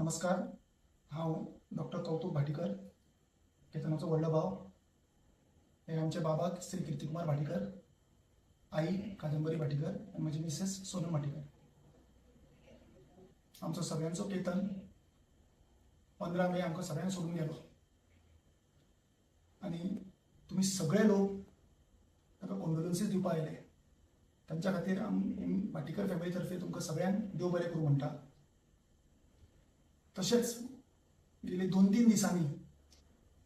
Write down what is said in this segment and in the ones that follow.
नमस्कार. हांव डॉक्टर कौतुक भाटीकर, केतनाचो व्हडलो भाव. हे आमचे बाबा श्री कीर्तिकुमार भाटीकर, आई कादंबरी भाटीकर आनी म्हजी मिसेस सोनम भाटीकर. आमचो सगळ्यांचो केतन 15 मे आमकां सगळ्यांक सोडून गेलो आनी तुमी सगळे लोक ताका कॉन्डोलन्सीस दिवपाक आयले. तांच्या खातीर भाटीकर फॅमिली तर्फे तुमकां सगळ्यांक देव बरें करूं म्हणटा. तशेंच गेली 2-3 दिसांनी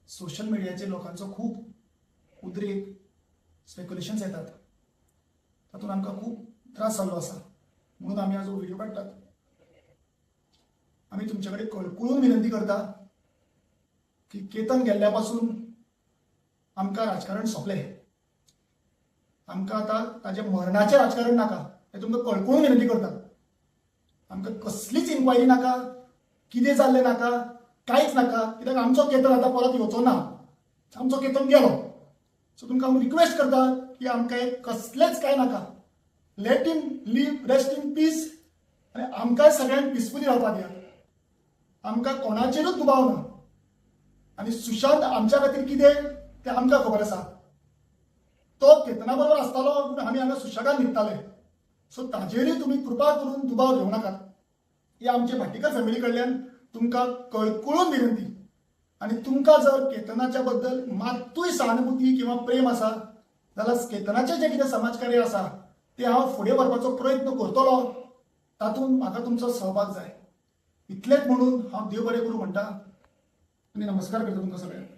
सोशल मिडियाचेर लोकांचो खूब उद्रेक स्पेक्युलेशन्स येतात. तातूंत आमकां खूब त्रास जाल्लो आसा, म्हणून आमी आज हो व्हिडिओ काडटात. आमी तुमचे कडेन कळकळून विनंती करता की केतन गेल्ल्या पासून आमकां राजकारण सोंपलें. आमकां आतां ताजें मरणाचें राजकारण नाका, हें तुमकां कळकळून विनंती करता. आमकां कसलीच इन्क्वायरी नाका, कितें जाल्लें नाका, कांयच नाका. कित्याक आमचो केतन आतां परत येवचो ना, आमचो केतन गेलो. सो तुमकां हांव रिक्वेस्ट करता की आमकां एक कसलेंच कांय नाका. Let him leave, rest in peace आनी आमकां सगळ्यांक पिसफुली रावपाक दियात. आमकां कोणाचेरूच दुबाव ना. आनी सुशांत आमच्या खातीर कितें तें आमकां खबर आसा. तो केतना बरोबर आसतालो पूण आमी हांगा सुशेगाद न्हिदताले. सो ताजेरूय तुमी कृपा करून दुबाव घेवं नाकात. ही आमचे भाटीकर फॅमिली कडल्यान तुमकां कळकळून विनंती. आनी तुमकां जर केतनाच्या बद्दल मात्तूय सहानुभूती किंवा प्रेम आसा जाल्यार केतनाचे जे कितें समाजकार्य आसा ते हांव फुडें व्हरपाचो प्रयत्न करतलो. तातूंत म्हाका तुमचो सहभाग जाय. इतलेंच म्हणून हांव देव बरें करूं म्हणटा आनी नमस्कार करता तुमकां सगळ्यांक.